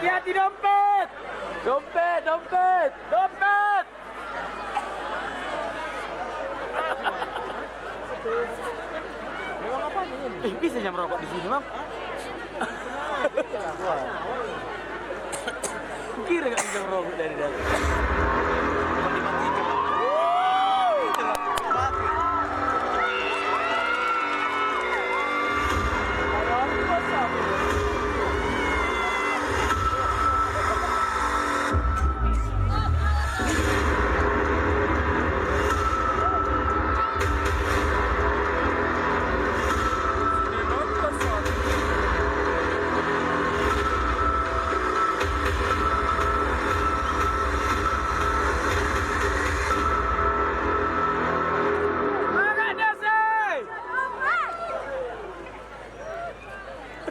Hati-hati dompet! Dompet, dompet, dompet! Memang apa ini? Bisa jam rokok di sini, Mam? Kira nggak bisa merokok dari dalam.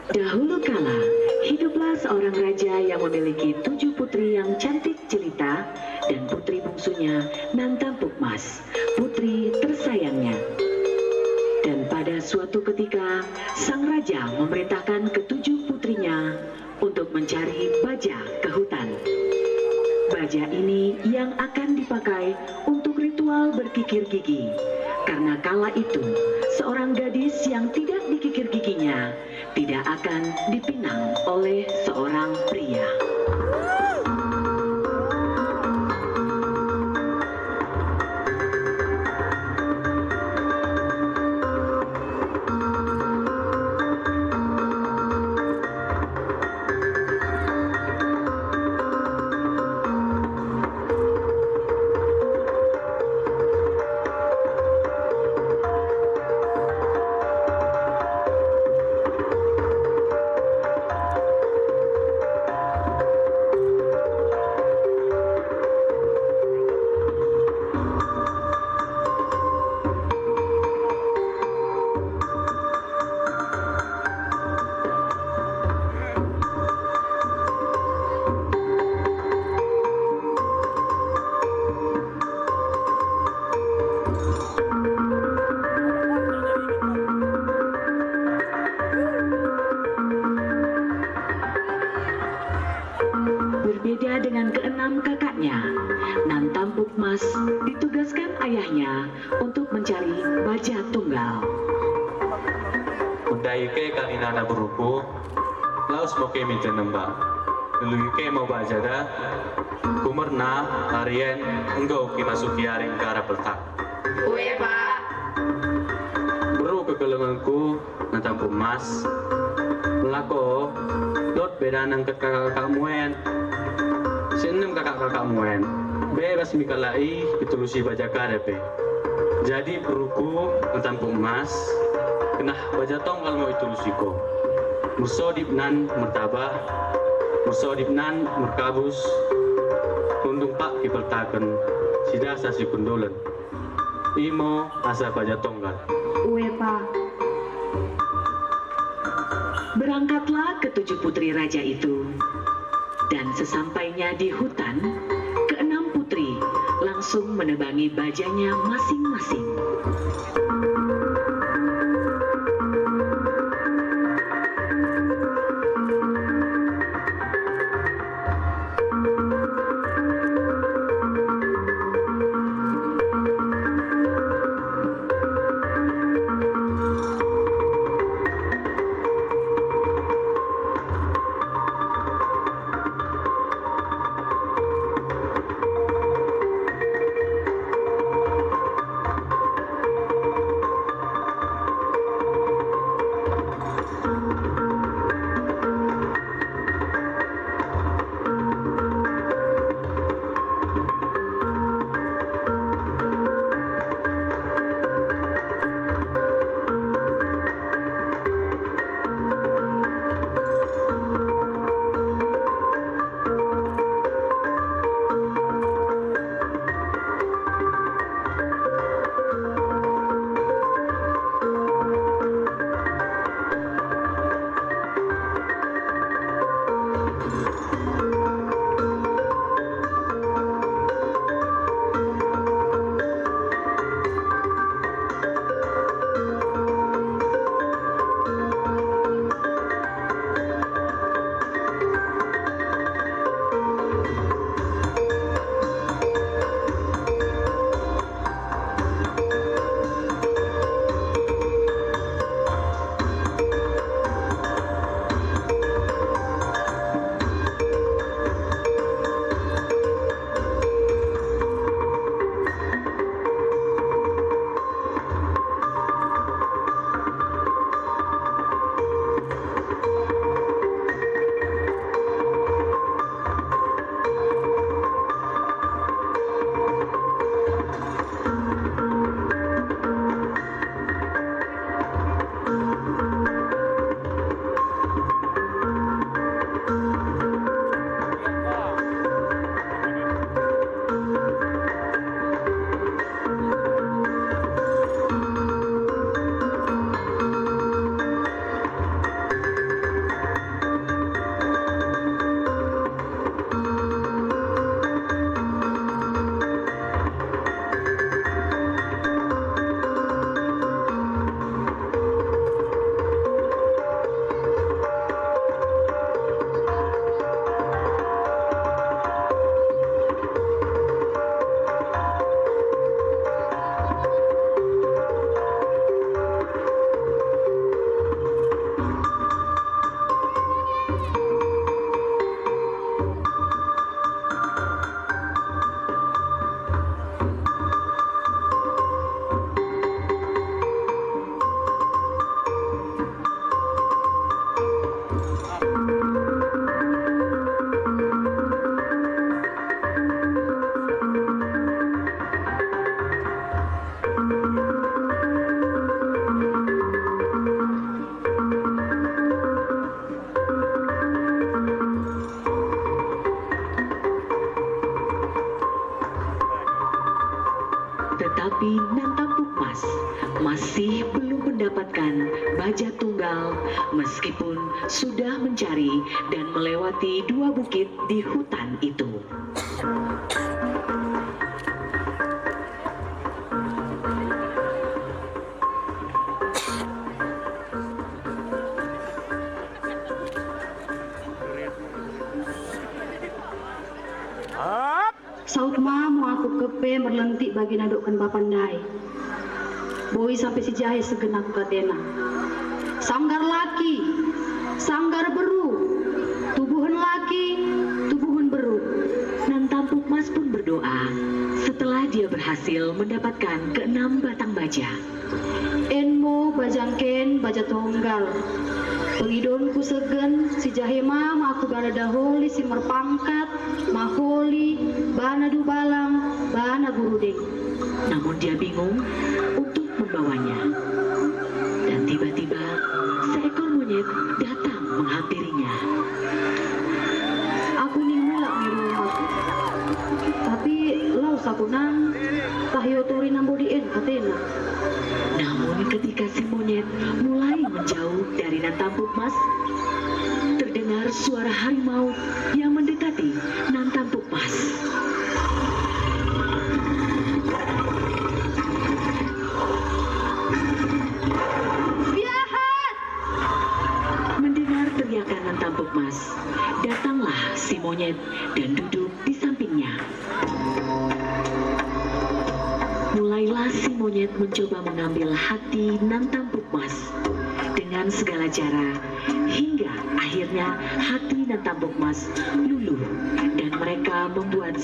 Dahulu kala, hiduplah seorang raja yang memiliki 7 putri yang cantik jelita dan putri bungsunya Nantampukmas, putri tersayangnya. Dan pada suatu ketika, sang raja memerintahkan ke-7 putrinya untuk mencari baja ke hutan. Baja ini yang akan dipakai untuk ritual berkikir gigi. Karena kala itu, seorang gadis yang tidak dikikir giginya tidak akan dipinang oleh seorang pria. Berbeda dengan ke-6 kakaknya, Nantampukmas ditugaskan ayahnya untuk mencari baja tunggal. Undai ke kalinana beruku, laus mau ke minta nembang. Dulu ke mau baca dah, kumerna harian enggau kimasuki haring kara peltak. Uwe pak. Beru kegelenganku Nantampukmas, melako dot beda nang kakak muen. Senem kakak muen, bebas mikalai pitulusi baja karepe. Jadi beruku Nantampukmas, kenah baja tongkal mau itulusiko. Mursodipnan mertabah, mursodipnan merkabus, tundung pak kipeltaken, sida sasi kundulan. Imo asa baja tonggal. Uwe pak. Berangkatlah ke-7 putri raja itu. Dan sesampainya di hutan, ke-6 putri langsung menebangi bajanya masing-masing. mendapatkan baja tunggal meskipun sudah mencari dan melewati 2 bukit di hutan itu. Saut mau aku kepe merlentik bagi nadokkan bapandai. Boi sampai si jahe segenap katena. Sanggar laki, sanggar beru, tubuhan laki, tubuhan beru. Nan Tampuk Mas pun berdoa setelah dia berhasil mendapatkan ke-6 batang baja. Enmo bajangken baja tonggal. Pengidonku segen si jahe mama aku bana daholi si merpangkat, maholi, bana dubalang, bana burudeng. Namun dia bingung untuk membawanya. Dan tiba-tiba seekor monyet datang menghampirinya. Aku nih melak di rumah. Tapi lau sakunang tahyotori nambodien katena. Namun ketika si monyet mulai menjauh dari Nan Tampuk Mas, terdengar suara harimau yang mendekati Nan Tampuk Mas. Jahat! Mendengar teriakan Nan Tampuk Mas, datanglah si monyet dan duduk di sampingnya. Mulailah si monyet mencoba mengambil hati Nan Tampuk Mas dengan segala cara, hingga akhirnya hati Nan Tampuk Mas luluh dan mereka membuat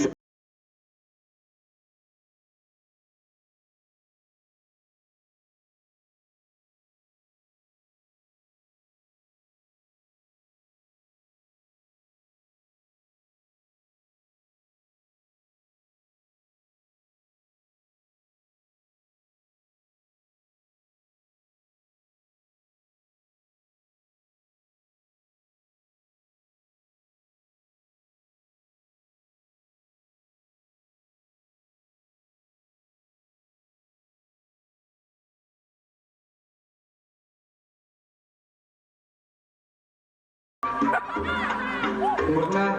Pernah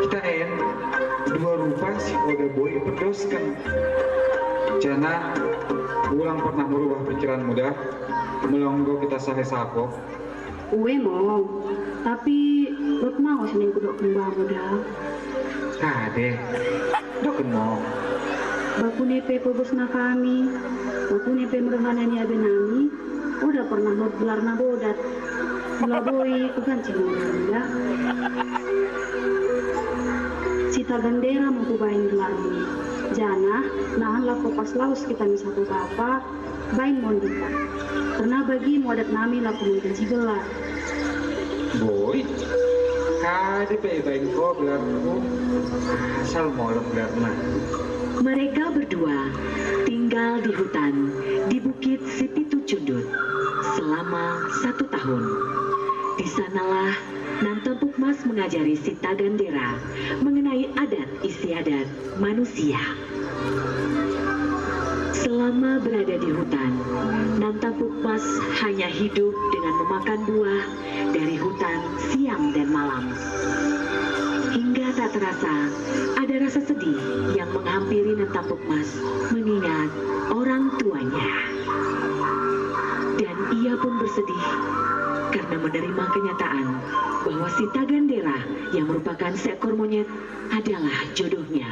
kita dua rupa si Oda Boy pedoskan. Jana ulang pernah merubah pikiran muda, melonggo kita sahe sapo. Uwe mau, tapi lot mau sini kudok kembang muda. Kade, doken mau. Baku nepe pebosna kami, baku nepe meruhanani abenami, udah pernah lot gelar nabodat. Mula boy kuganci muda. Sita gandera mengkubain gelarmu. Jana, nahan lah kopas laus kita misatu bapak, bain mondita. Karena bagi muadat nami laku mengganci gelar. Boy, kade pe baingko gelarmu, asal molok gelarna. mereka berdua tinggal di hutan di Bukit Sipitu Cundut selama 1 tahun. Di sanalah Nan Tampuk Mas mengajari si Tagandera mengenai adat istiadat manusia. Selama berada di hutan, Nan Tampuk Mas hanya hidup dengan memakan buah dari hutan siang dan malam. Hingga tak terasa, ada rasa sedih yang menghampiri Nan Tampuk Mas mengingat orang tuanya. Dan ia pun bersedih karena menerima kenyataan bahwa si Tagandera yang merupakan seekor monyet adalah jodohnya.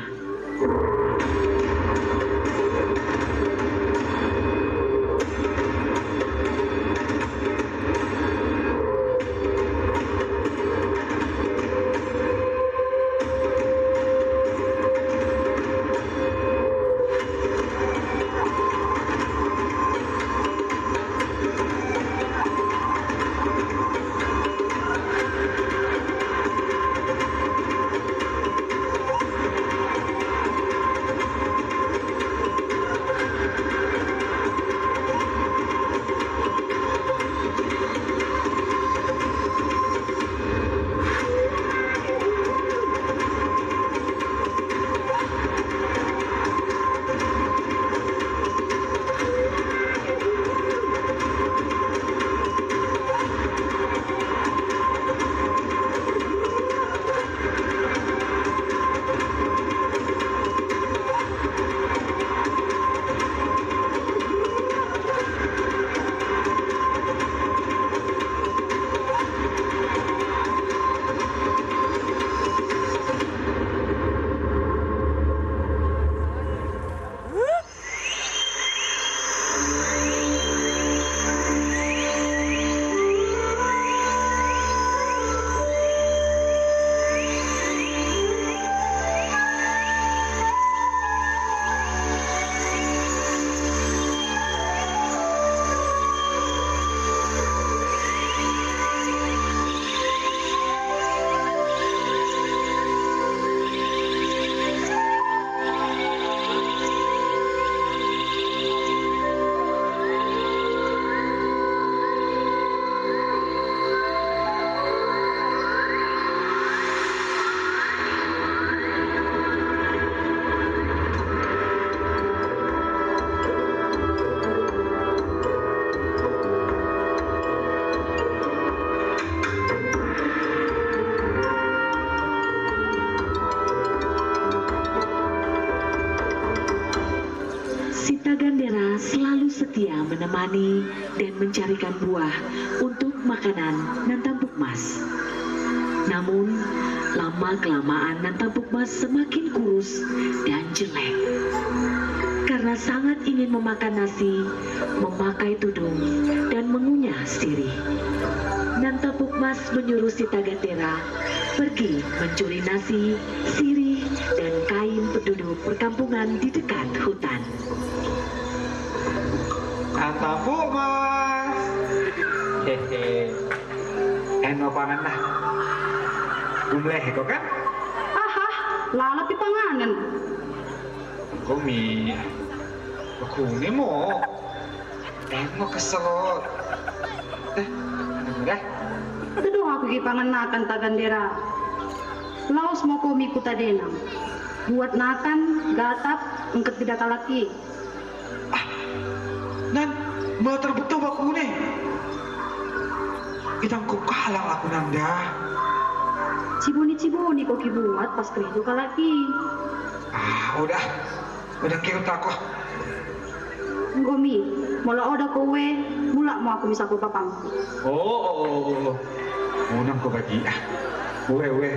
menemani dan mencarikan buah untuk makanan Nantampuk Mas. Namun, lama-kelamaan Nantampuk Mas semakin kurus dan jelek. Karena sangat ingin memakan nasi, memakai tudung, dan mengunyah sirih. Nantampuk Mas menyuruh si Tagatera pergi mencuri nasi, sirih, dan kain penduduk perkampungan di dekat hutan. Nantampuk Mas. Hehe. Eno pangan lah. Gumleh kok kan? Aha, lalapi panganan. Komi. Aku ni mo. Eno keselot. Dah. Teduh aku gipangan nakan Tagandera. Laos mau komi kutadena. Buat nakan, gatap, engket tidak kalaki. Nan, mau terbetul aku ni. Itang ku kalang aku nanda. Cibuni kok kibuat pas kerja kalaki. Udah kirut aku. Ngomi, mula oda kowe, mula mau aku bisa papang. Oh. Unang ko bagi. Weh.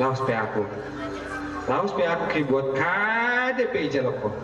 Laos pe aku kibuat kade pe ijal ako.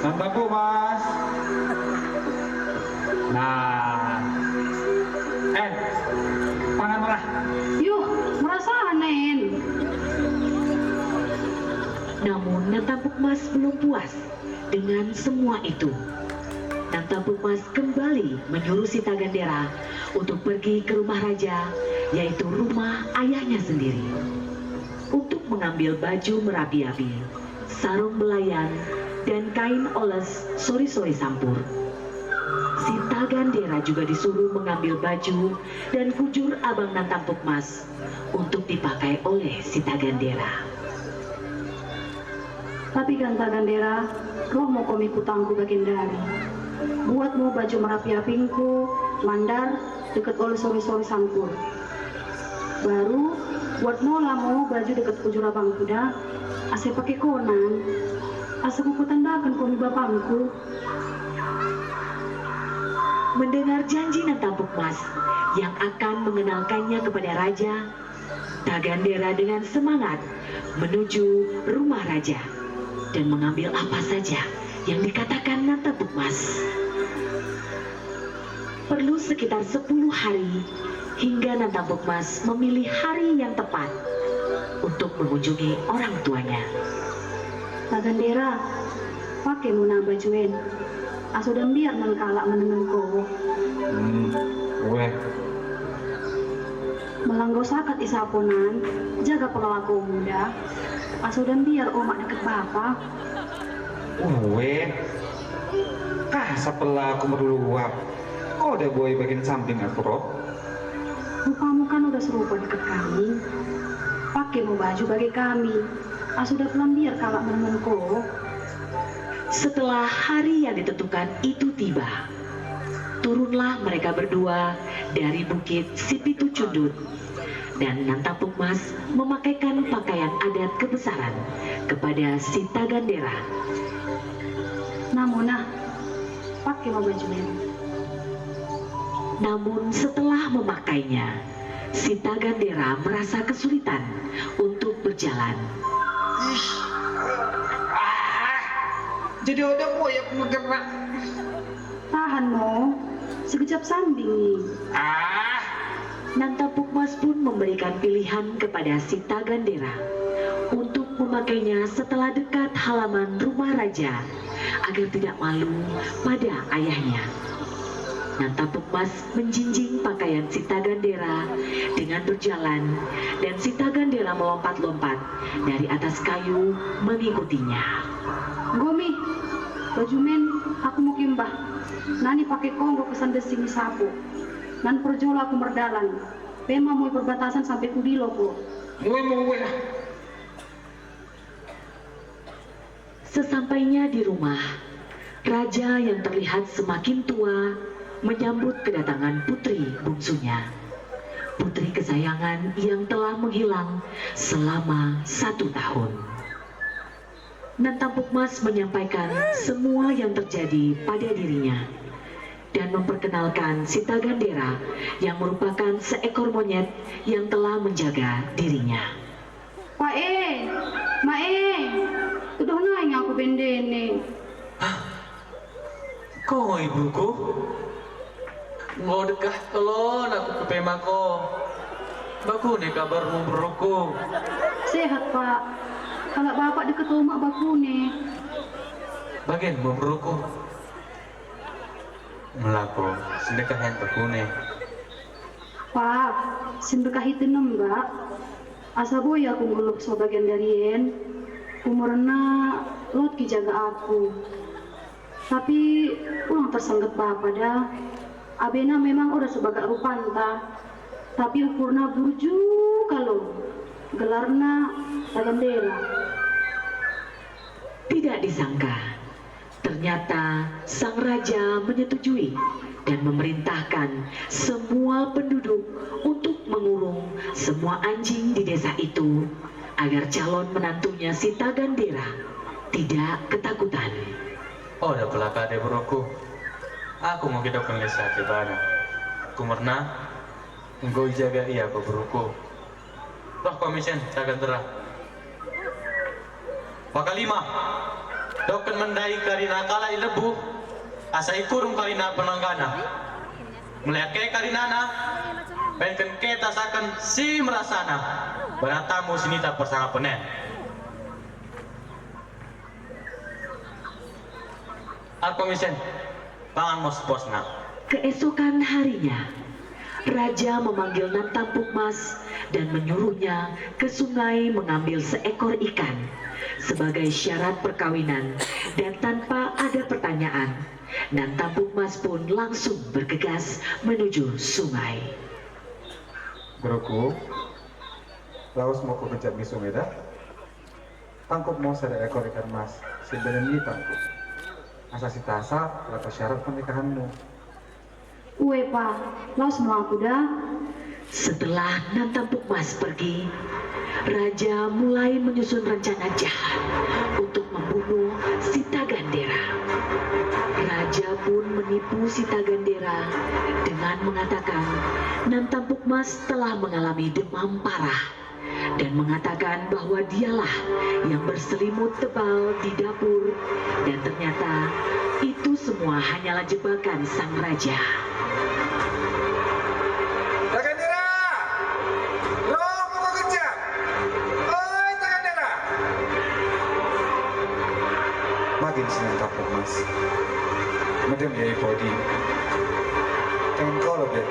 Nantapuk mas. Nah, pangan merah. Yuh, merasa Nen. Namun Nantapuk Mas belum puas dengan semua itu. Nantapuk Mas kembali menyuruh Sita Gandera untuk pergi ke rumah raja, yaitu rumah ayahnya sendiri, untuk mengambil baju merapi-api, sarung belayan, dan kain oles sori-sori sampur. Sita Gandera juga disuruh mengambil baju dan kujur abang Nantapuk Mas untuk dipakai oleh Sita Gandera. Tapi Ganta Gandera, roh mau komi kutangku bagendari. Buatmu baju merapi-apinku, mandar, deket oleh sori-sori sampur. Baru, buat lamu baju deket kujur abang kuda, ase pakai konan, ase ku tandakan komi bapangku. Mendengar janji Nantapuk Mas yang akan mengenalkannya kepada raja, Gandera dengan semangat menuju rumah raja dan mengambil apa saja yang dikatakan Nantapuk Mas. Perlu sekitar 10 hari hingga Nantapuk Mas memilih hari yang tepat untuk mengunjungi orang tuanya. Gandera, pakai muna bajuin. Asudan biar nan kalak menengan kowo. Weh. Melanggo sakat isaponan, jaga pelawako muda. Asudan biar omak deket bapak. Weh. Kah sepelah aku meruluap. Kok udah boy bagian samping aku roh? Rupamu kan udah serupa deket kami. Pakai mau baju bagi kami. Asudah pelan biar kalak menengan kowo. Setelah hari yang ditentukan itu tiba, turunlah mereka berdua dari bukit Sipitu Cundut, dan Nantapuk Mas memakaikan pakaian adat kebesaran kepada Sita Gandera. Namun pakai mau bajuin. Namun setelah memakainya, Sita Gandera merasa kesulitan untuk berjalan. Jadi udah boy aku bergerak. Tahan mo, sekejap sanding nih. Nantapuk Mas pun memberikan pilihan kepada Sita Gandera untuk memakainya setelah dekat halaman rumah raja agar tidak malu pada ayahnya. Nantapuk Mas menjinjing pakaian Sita Gandera dengan berjalan, dan Sita Gandera melompat-lompat dari atas kayu mengikutinya. Gomi, baju men, aku mau kimbah. Nani pakai konggo kesan desing sapu. Nan perjola aku merdalan. Pema mau perbatasan sampai kudilo ko. Mau. Sesampainya di rumah, raja yang terlihat semakin tua menyambut kedatangan putri bungsunya. Putri kesayangan yang telah menghilang selama 1 tahun. Nantapuk Mas menyampaikan semua yang terjadi pada dirinya dan memperkenalkan Sita Gandera yang merupakan seekor monyet yang telah menjaga dirinya. Tuduh naing aku bendene. Kau ibuku? Mau dekah telon aku ke pemako. Baku nih kabarmu beruku. Sehat pak. Kalau bapak deket rumah baku nih. Bagian mau beruku. Melaku, sedekah yang baku nih. Pak, sindekah itu nembak. Asa boy aku ngeluk sebagian dari en. Umurna lot ki jaga aku. Tapi ulang tersengget bapak dah. Abena memang udah sebagai rupanta. Tapi ukurna burju kalau gelarna Gandera. Tidak disangka, ternyata sang raja menyetujui dan memerintahkan semua penduduk untuk mengurung semua anjing di desa itu agar calon menantunya Sita Gandera tidak ketakutan. Oh, udah pelaka deh beruku. Aku mau kita penglesa di mana. Kumerna, engkau jaga iya aku beruku. Roh komisen, tak terah. Pakal 5. Doken mendai karina kala ilebu, asa ikurung karina penanggana. Meliake karinana, penken kita sakan si merasana, beratamu sinita persanga penen. Alkomisen, pangan mos posna. Keesokan harinya, Raja memanggil Nantampuk Mas dan menyuruhnya ke sungai mengambil seekor ikan sebagai syarat perkawinan, dan tanpa ada pertanyaan, Nantampuk Mas pun langsung bergegas menuju sungai. Guruku, laos mau ku kejap di sungai dah. Tangkup mau ada ekor ikan mas, si beneni tangkup. Asa si tasa, laka syarat pernikahanmu. Uwe pa, laos mau aku dah. Setelah Nantampuk Mas pergi, Raja mulai menyusun rencana jahat untuk membunuh Sita Gandera. Raja pun menipu Sita Gandera dengan mengatakan Nantampuk Mas telah mengalami demam parah dan mengatakan bahwa dialah yang berselimut tebal di dapur, dan ternyata itu semua hanyalah jebakan sang raja. Tagandera! Lo mau kejap? Oi Tagandera! Makin senang Nantampuk Mas. Medem ya body. Jangan kau lebih.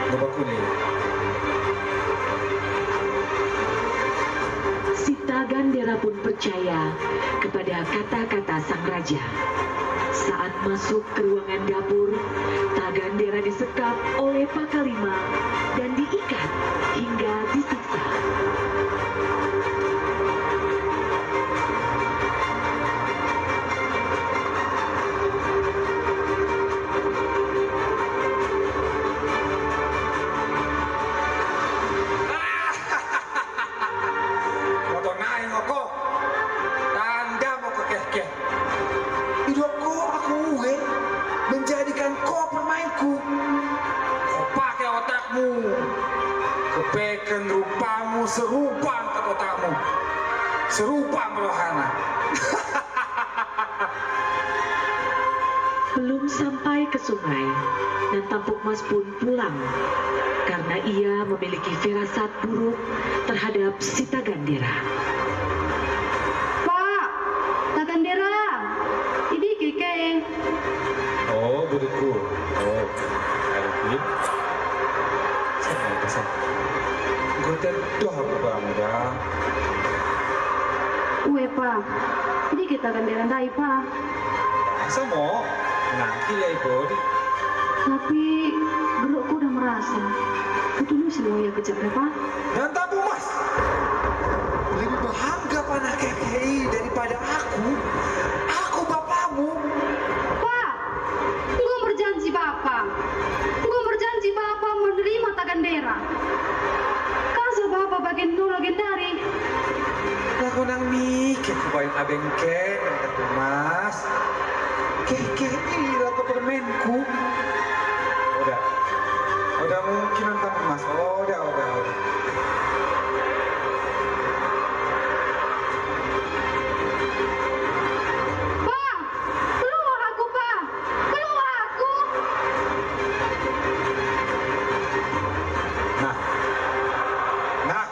Ngebaku nih. Sita Gandera pun percaya kepada kata-kata sang raja. Saat masuk ke ruangan dapur, Tagandera disekap oleh Pakalima dan diikat hingga disiksa. Menjadikan kau permainku. Kau pakai otakmu. Kepekan rupamu serupa angkat otakmu. Serupa melohana. Belum sampai ke sungai, Nantampuk Mas pun pulang karena ia memiliki firasat buruk terhadap Sita Gandera. Pak, Tagandera, ini keke. Oh, guruku. Oh, ada kulit. Saya pesan. Gue terdoh aku bangun dah. Uwe pa, ini kita Tagandera dai pa. Masa mau? Nanti ya ibu. Tapi berukku udah merasa. Betul semua ya kejap ya pak. Nantampuk Mas. Lebih berharga panah KKI daripada aku. Aku bapakmu. Pak, gue berjanji bapak. Gue berjanji bapak menerima Tagandera. Kasa bapak bagian dulu gendari. Aku nang mikir kebaik abengke Nantampuk Mas. KKI lah permenku. Udah mungkin Nantampuk Mas. Udah. Pak, keluar aku pak. Keluar aku. Nah,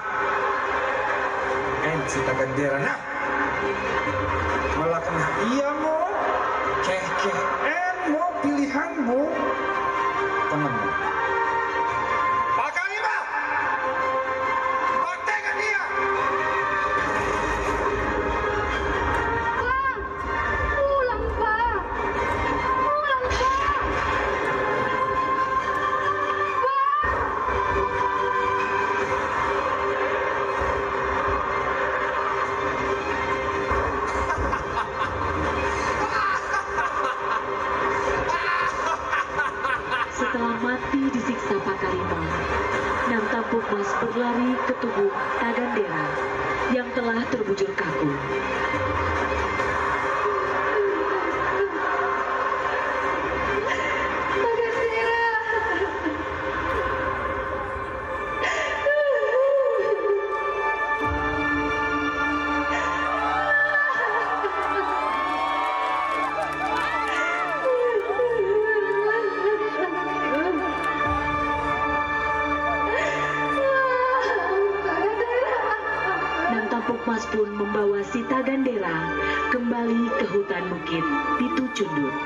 Sita Gandera nah. Malah kena iya mo, KKN mo, pilihanmu, temenmu. Pakalima, pun membawa Sita Gandera kembali ke hutan bukit Pitu Cundut.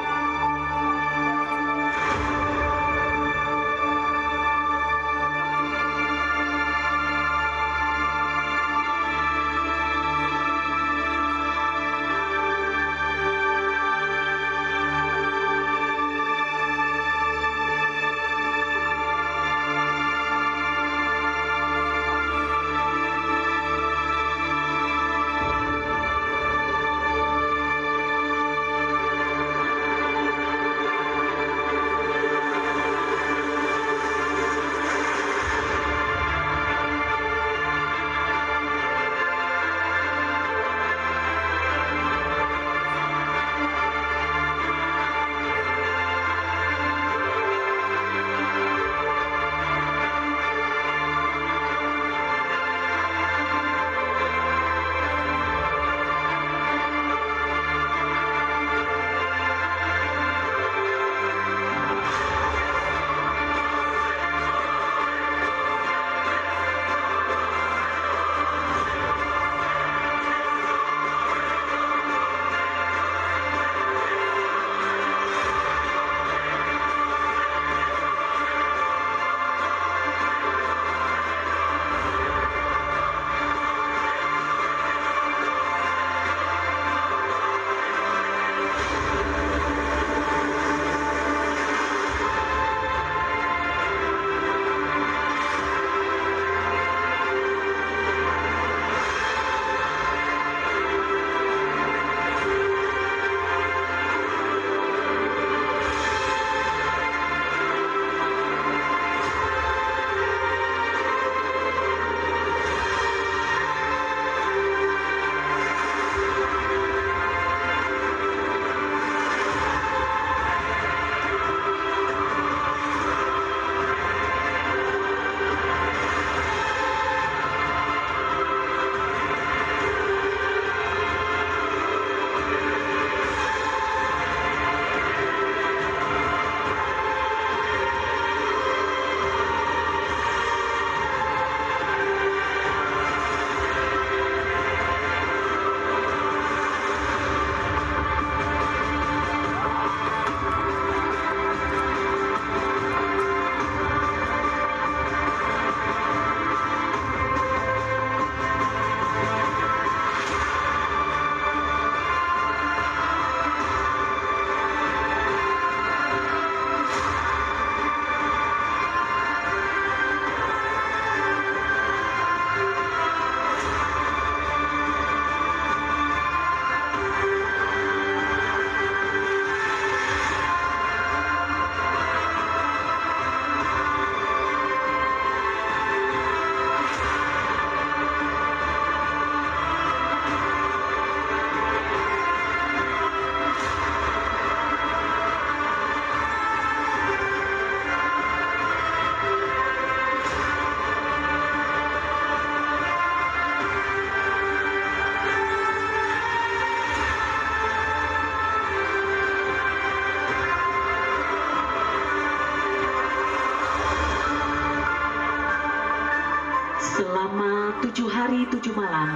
Selama 7 hari 7 malam,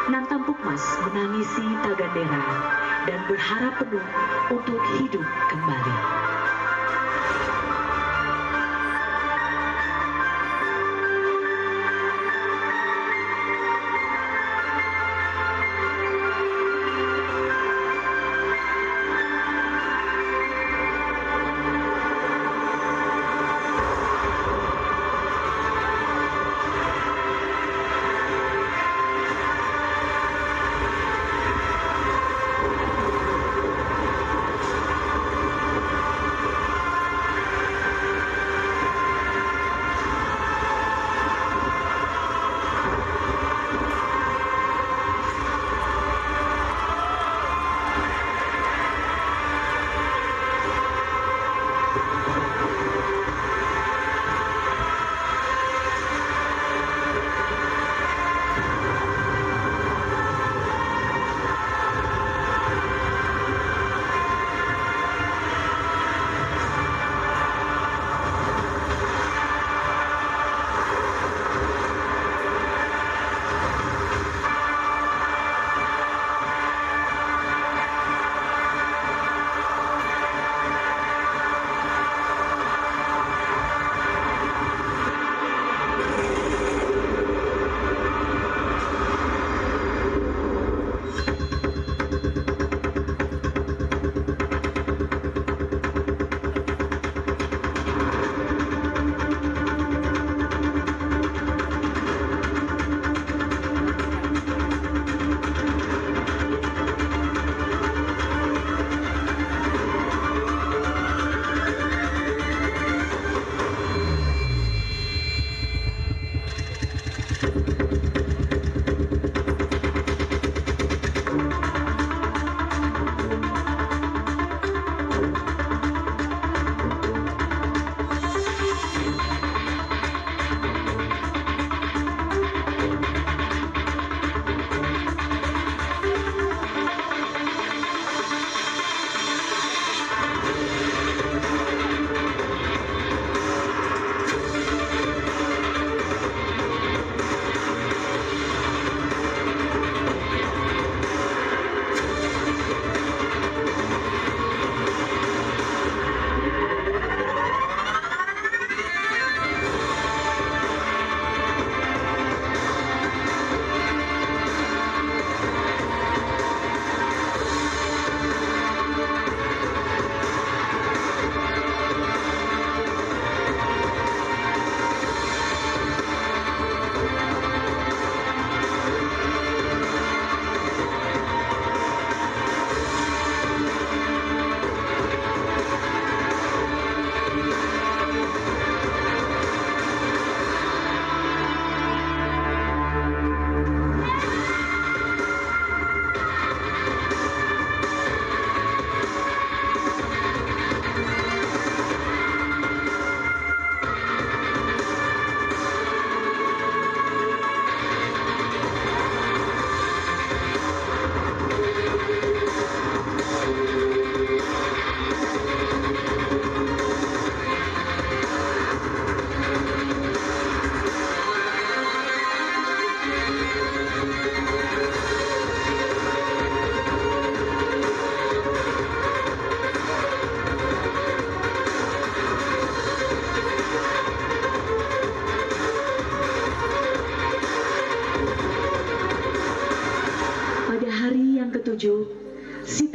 Nantampukmas menangisi Tagandera dan berharap penuh untuk hidup kembali.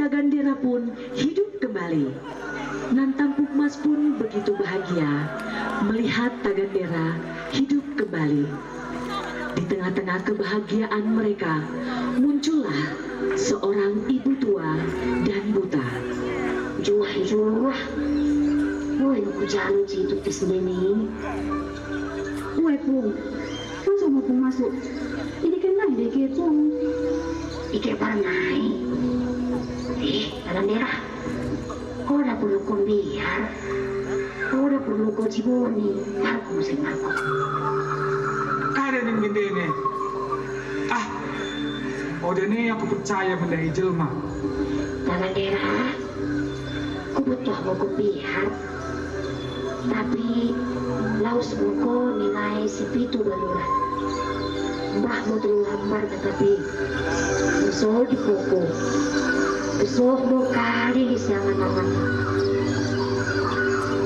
Tagandera pun hidup kembali. Nantampuk Mas pun begitu bahagia melihat Tagandera hidup kembali. Di tengah-tengah kebahagiaan mereka, muncullah seorang ibu tua dan buta. Juah, woi aku jalan situ di sini. Woi Pung, masa mau Pung masuk? Ini kan lain deh ke Pung. Ike paranai. Tagandera, kau udah perlu kau biar, kau udah perlu kau ciboni, aku mesti ngaku. Ada yang gede ini. Udah nih aku percaya benda jelma. Tagandera, aku butuh buku pihak, tapi laus buku nilai sepitu barulah. Mbah mau dulu lambar tetapi besok di buku, besok mau kali di siangan-angan.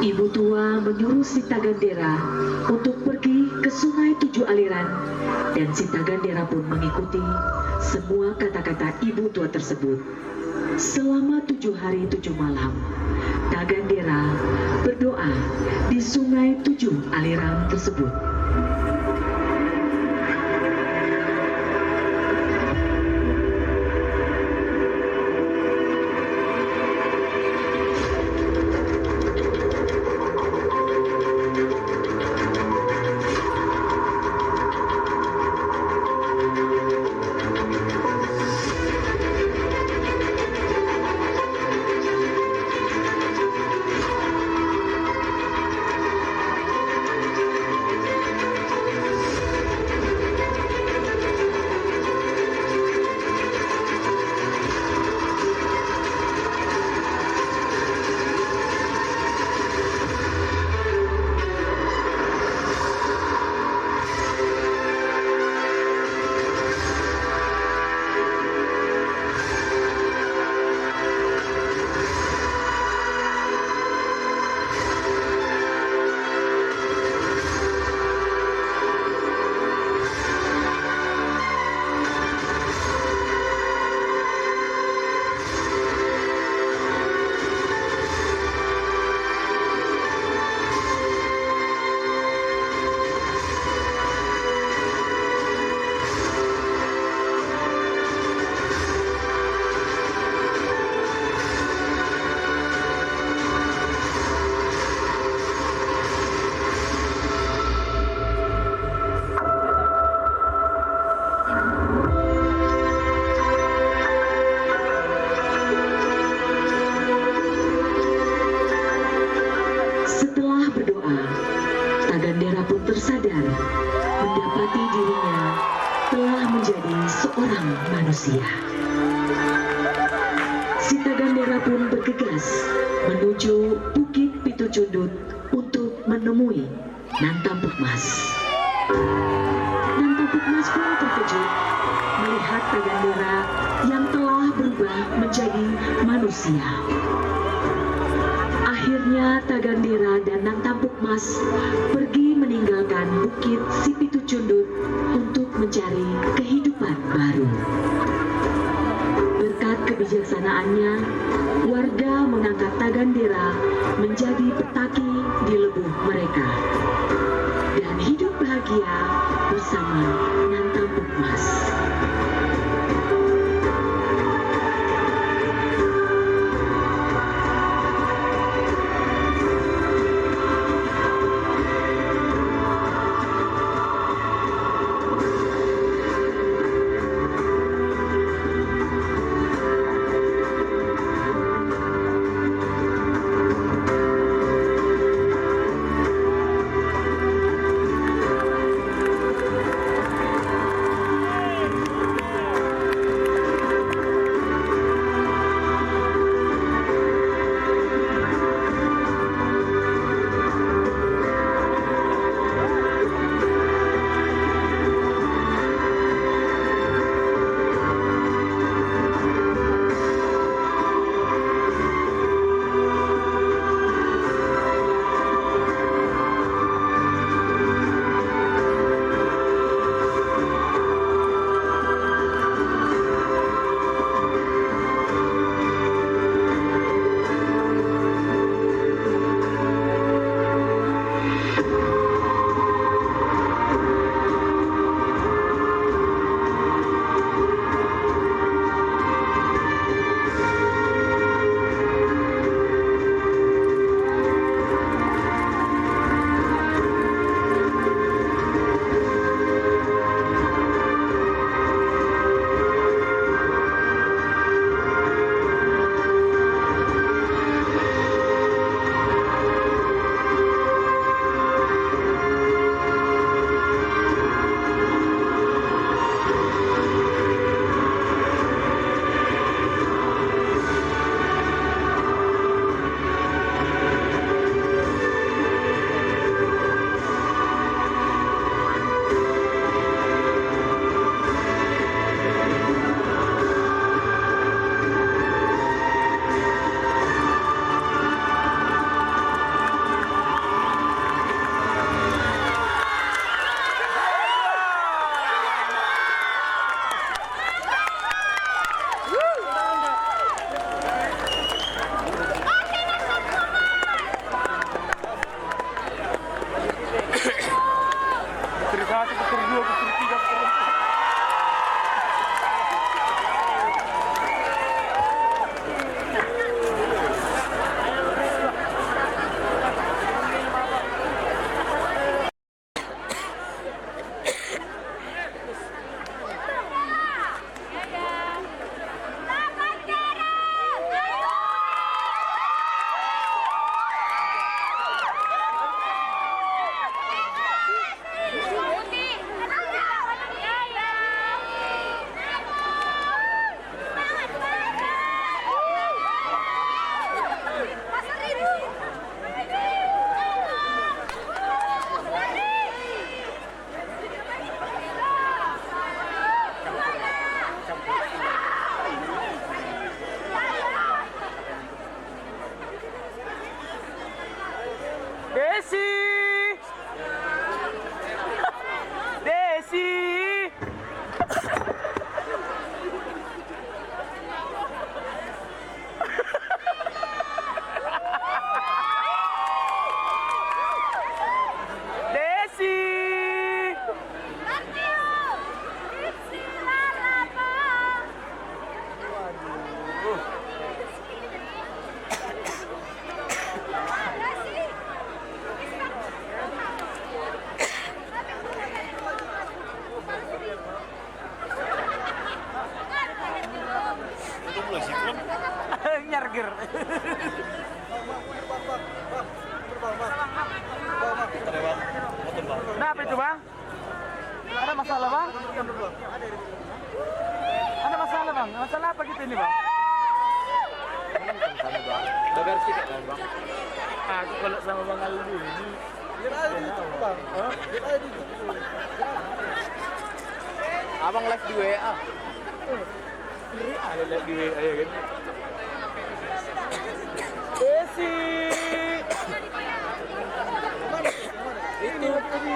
Ibu tua menyuruh si Tagandera untuk pergi ke sungai 7 aliran, dan si Tagandera pun mengikuti semua kata-kata ibu tua tersebut. Selama 7 hari 7 malam, Tagandera berdoa di sungai 7 aliran tersebut. Tagandera pun tersadar mendapati dirinya telah menjadi seorang manusia. Si Tagandera pun bergegas menuju Bukit Pitu Cundut untuk menemui Nantampuk Mas. Nantampuk Mas pun terkejut melihat Tagandera yang telah berubah menjadi manusia. Akhirnya Tagandera dan Nantampuk Mas pergi meninggalkan Bukit Sipitu Cundut untuk mencari kehidupan baru. Berkat kebijaksanaannya, warga mengangkat Tagandera menjadi petaki di lebuh mereka dan hidup bahagia bersama Nantampuk Mas. parkir. Kenapa itu bang? Ada masalah bang? Ada masalah bang? Masalah apa gitu ini bang? Udah beres kita kan bang? Aku kalau sama bang Aldi ini. Bang. Abang live di WA. Ada lihat di WA ya kan? Desi. Ini tadi.